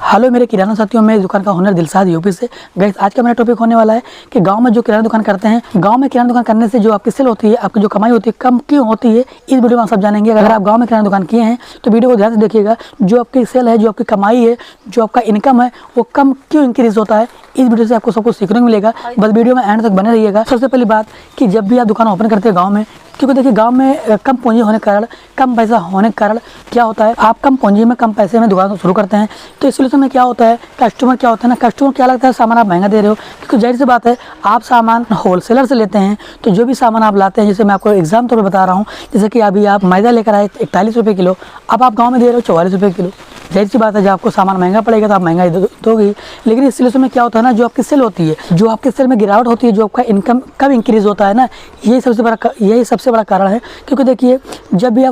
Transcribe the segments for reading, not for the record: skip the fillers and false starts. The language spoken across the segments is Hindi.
हेलो मेरे किराना साथियों, मैं इस दुकान का ओनर दिलशाद यूपी से। गाइस आज का मेरा टॉपिक होने वाला है कि गांव में जो किराना दुकान करते हैं, गांव में किराना दुकान करने से जो आपकी सेल होती है, आपकी जो कमाई होती है, कम क्यों होती है, इस वीडियो में आप सब जानेंगे। अगर आप गांव में किराना दुकान किए हैं तो वीडियो को ध्यान से देखिएगा। जो आपकी सेल है, जो आपकी कमाई है, जो आपका इनकम है, वो कम क्यों इंक्रीज होता है, इस वीडियो से आपको सब कुछ सीखने को मिलेगा। बस वीडियो में एंड तक बने रहिएगा। सबसे पहली बात कि जब भी आप दुकान ओपन करते हैं गाँव में, क्योंकि देखिए गांव में कम पूंजी होने के कारण, कम पैसा होने के कारण क्या होता है, आप कम पूंजी में कम पैसे में दुकान शुरू करते हैं। तो इस सिलसिले में क्या होता है, कस्टमर क्या होता है ना, कस्टमर क्या लगता है, सामान आप महंगा दे रहे हो। क्योंकि जाहिर सी बात है, आप सामान होलसेलर से लेते हैं, तो जो भी सामान आप लाते हैं, जैसे मैं आपको एग्जाम तौर पर बता रहा हूँ, जैसे कि अभी आप मैदा लेकर आए 41 रुपये किलो, अब आप गाँव में दे रहे हो 44 रुपये किलो। जाहिर सी बात है, जब आपको सामान महंगा पड़ेगा तो आप महंगा ही दोगे। लेकिन इस सिलसिले में क्या होता है ना, जो आपकी सेल होती है, जो आपकी सेल में गिरावट होती है, जो आपका इनकम कब इंक्रीज होता है ना, यही सबसे बड़ा कारण है। क्योंकि देखिए जब भी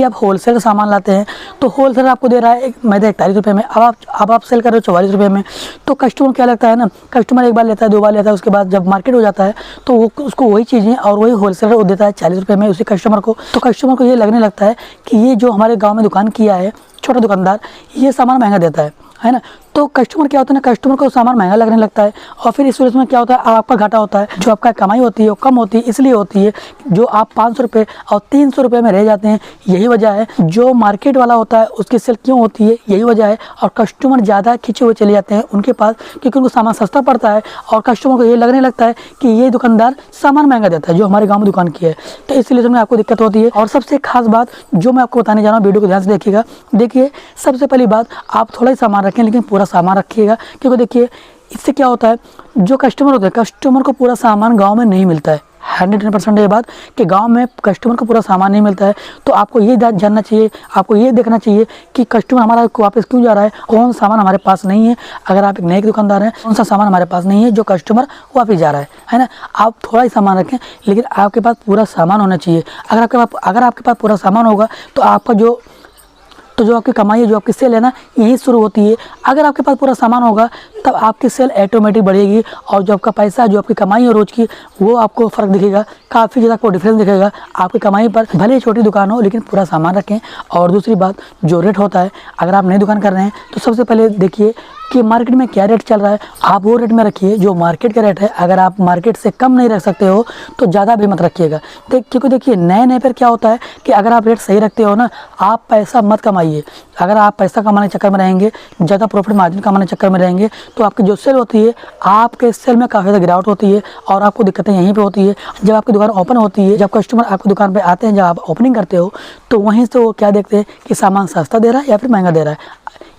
आप होलसेलर सामान लाते हैं, तो होलसेलर आपको दे रहा है मैदा 41 रुपये में, अब आप सेल कर रहे हो 44 रुपये में। तो कस्टमर क्या लगता है ना, कस्टमर एक बार लेता है, 2 बार लेता है, उसके बाद जब मार्केट हो जाता है तो वो उसको वही चीज़ें और वही होलसेलर वो देता है 40 रुपये में उसी कस्टमर को। तो कस्टमर को ये लगने लगता है कि ये जो हमारे गाँव में दुकान किया है छोटा दुकानदार, ये सामान महंगा देता है ना। तो कस्टमर क्या होता है ना, कस्टमर को सामान महंगा लगने लगता है, और फिर इस वजह में क्या होता है, आपका घाटा होता है। जो आपका कमाई होती है वो कम होती है, इसलिए होती है जो आप 500 रुपये और 300 रुपये में रह जाते हैं। यही वजह है। जो मार्केट वाला होता है उसकी सेल क्यों होती है, यही वजह है। और कस्टमर ज़्यादा खींचे हुए चले जाते हैं उनके पास, क्योंकि उनको सामान सस्ता पड़ता है और कस्टमर को ये लगने लगता है कि ये दुकानदार सामान महंगा देता है जो हमारे गाँव में दुकान की है। तो इसलिए में आपको दिक्कत होती है। और सबसे खास बात जो मैं आपको बताने जा रहा हूँ, वीडियो को ध्यान से देखिएगा। देखिए सबसे पहली बात, आप थोड़ा ही सामान रखें लेकिन पूरा सामान रखिएगा। क्योंकि देखिए इससे क्या होता है, जो कस्टमर होते हैं, कस्टमर को पूरा सामान गांव में नहीं मिलता है। 110% ये बात कि गांव में कस्टमर को पूरा सामान नहीं मिलता है। तो आपको ये जानना चाहिए, आपको ये देखना चाहिए कि कस्टमर हमारा वापस क्यों जा रहा है, कौन सामान हमारे पास नहीं है। अगर आप एक नए दुकानदार हैं, कौन सा सामान हमारे पास नहीं है जो कस्टमर वापस जा रहा है ना। आप थोड़ा ही सामान रखें लेकिन आपके पास पूरा सामान होना चाहिए। अगर आपके पास पूरा सामान होगा तो आपका जो आपकी कमाई है, जो आपकी सेल है ना, यही शुरू होती है। अगर आपके पास पूरा सामान होगा तब आपकी सेल ऑटोमेटिक बढ़ेगी, और जो आपका पैसा, जो आपकी कमाई है रोज़ की, वो आपको फ़र्क दिखेगा, काफ़ी ज़्यादा आपको डिफरेंस दिखेगा आपकी कमाई पर। भले ही छोटी दुकान हो लेकिन पूरा सामान रखें। और दूसरी बात, जो रेट होता है, अगर आप नई दुकान कर रहे हैं तो सबसे पहले देखिए कि मार्केट में क्या रेट चल रहा है, आप वो रेट में रखिए जो मार्केट का रेट है। अगर आप मार्केट से कम नहीं रख सकते हो तो ज़्यादा भी मत रखिएगा। क्योंकि देखिए नए पर क्या होता है कि अगर आप रेट सही रखते हो ना, आप पैसा मत कमाइए। अगर आप पैसा कमाने के चक्कर में रहेंगे, ज़्यादा प्रॉफिट मार्जिन कमाने के चक्कर में रहेंगे, तो आपकी जो सेल होती है, आपके सेल में काफ़ी ज़्यादा गिरावट होती है और आपको दिक्कतें यहीं पे होती है। जब आपकी दुकान ओपन होती है, जब कस्टमर आपकी दुकान पे आते हैं, जब आप ओपनिंग करते हो, तो वहीं से वो क्या देखते हैं कि सामान सस्ता दे रहा है या फिर महंगा दे रहा है।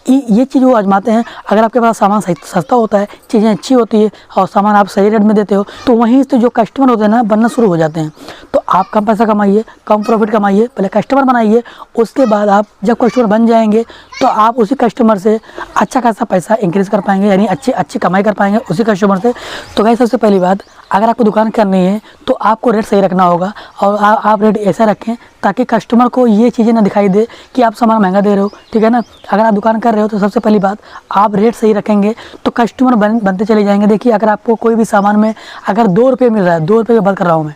ये चीज़ वो आजमाते हैं। अगर आपके पास सामान सस्ता होता है, चीज़ें अच्छी होती है और सामान आप सही रेट में देते हो, तो वहीं से जो कस्टमर होते हैं ना, बनना शुरू हो जाते हैं। तो आप कम पैसा कमाइए, कम प्रॉफिट कमाइए, पहले कस्टमर बनाइए। उसके बाद आप जब कस्टमर बन जाएंगे तो आप उसी कस्टमर से अच्छा खासा पैसा इंक्रीज़ कर पाएंगे, यानी अच्छी कमाई कर पाएंगे उसी कस्टमर से। तो गाइस सबसे पहली बात, अगर आपको दुकान करनी है तो आपको रेट सही रखना होगा, और आप रेट ऐसा रखें ताकि कस्टमर को ये चीज़ें ना दिखाई दे कि आप सामान महंगा दे रहे हो, ठीक है ना। अगर आप दुकान कर रहे हो तो सबसे पहली बात, आप रेट सही रखेंगे तो कस्टमर बनते चले जाएंगे। देखिए अगर आपको कोई भी सामान में अगर 2 रुपये मिल रहा है, 2 रुपये की बात कर रहा हूँ मैं,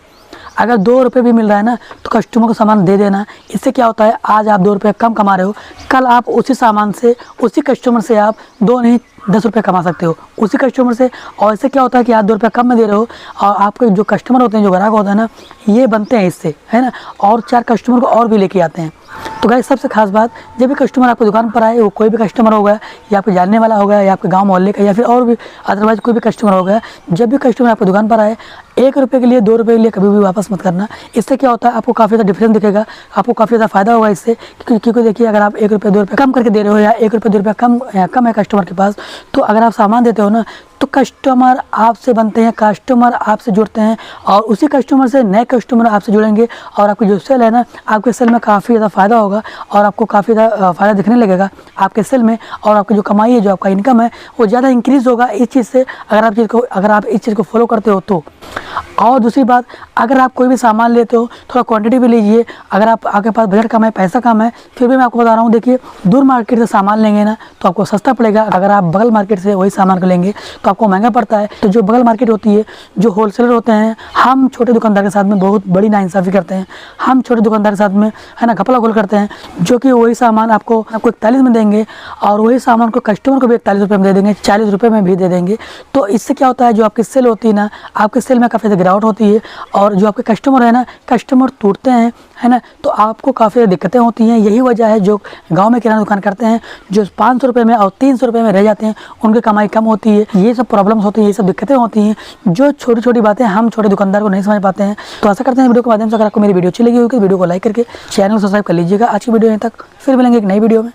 अगर 2 रुपये भी मिल रहा है ना, तो कस्टमर को सामान दे देना। इससे क्या होता है, आज आप 2 रुपये कम कमा रहे हो, कल आप उसी सामान से, उसी कस्टमर से आप 2 नहीं 10 रुपये कमा सकते हो उसी कस्टमर से। और इससे क्या होता है कि आप 2 रुपये कम में दे रहे हो, और आपके जो कस्टमर होते हैं, जो ग्राहक होता है ना, ये बनते हैं इससे, है ना, और 4 कस्टमर को और भी लेके आते हैं। तो गाइस सबसे खास बात, जब भी कस्टमर आपकी दुकान पर आए, वो कोई भी कस्टमर होगा, या आपके जानने वाला होगा, या आपके गांव मोहल्ले का, या फिर और भी अदरवाइज कोई भी कस्टमर होगा, जब भी कस्टमर आपकी दुकान पर आए, 1 रुपये के लिए, 2 रुपये के लिए कभी भी वापस मत करना। इससे क्या होता है, आपको काफ़ी ज़्यादा डिफरेंस दिखेगा, आपको काफ़ी ज़्यादा फायदा होगा इससे। क्योंकि देखिए अगर आप 1 रुपये 2 रुपये कम करके दे रहे हो, या 1 रुपये 2 रुपये कम है कस्टमर के पास, तो अगर आप सामान देते हो ना, तो कस्टमर आपसे बनते हैं, कस्टमर आपसे जुड़ते हैं, और उसी कस्टमर से नए कस्टमर आपसे जुड़ेंगे, और आपकी जो सेल है ना, आपके सेल में काफ़ी ज़्यादा फ़ायदा होगा, और आपको काफ़ी ज़्यादा फ़ायदा दिखने लगेगा आपके सेल में। और आपकी जो कमाई है, जो आपका इनकम है, वो ज़्यादा इंक्रीज़ होगा इस चीज़ से, अगर आप इस चीज़ को फॉलो करते हो तो। और दूसरी बात, अगर आप कोई भी सामान लेते हो थोड़ा क्वांटिटी भी लीजिए। अगर आप आपके पास बजट कम है, पैसा कम है, फिर भी मैं आपको बता रहा हूँ, देखिए दूर मार्केट से सामान लेंगे ना तो आपको सस्ता पड़ेगा। अगर आप बगल मार्केट से वही सामान को लेंगे तो आपको महंगा पड़ता है। तो जो बगल मार्केट होती है, जो होलसेलर होते हैं, हम छोटे दुकानदार के साथ में बहुत बड़ी नाइंसाफ़ी करते हैं। हम छोटे दुकानदार के साथ में है ना घपला गोल करते हैं, जो कि वही सामान आपको 41 में देंगे और वही सामान को कस्टमर को भी 41 रुपये में दे देंगे, 40 रुपये में भी दे देंगे। तो इससे क्या होता है, जो आपकी सेल होती है ना, आपकी सेल में काफ़ी ज़्यादा गिरावट होती है और जो आपके कस्टमर है ना, कस्टमर टूटते हैं, है ना। तो आपको काफ़ी ज़्यादा दिक्कतें होती हैं। यही वजह है जो गांव में किराना दुकान करते हैं, जो 500 रुपये में और 300 रुपये में रह जाते हैं, उनकी कमाई कम होती है। ये सब प्रॉब्लम्स होती हैं, ये सब दिक्कतें होती हैं, जो छोटी छोटी बातें हम छोटे दुकानदार को नहीं समझ पाते हैं। तो ऐसा करते हैं वीडियो के माध्यम से, अगर आपको मेरी वीडियो अच्छी लगी होगी तो वीडियो को लाइक करके चैनल को सब्सक्राइब कर लीजिएगा। आज की वीडियो यहीं तक, फिर मिलेंगे एक नई वीडियो में।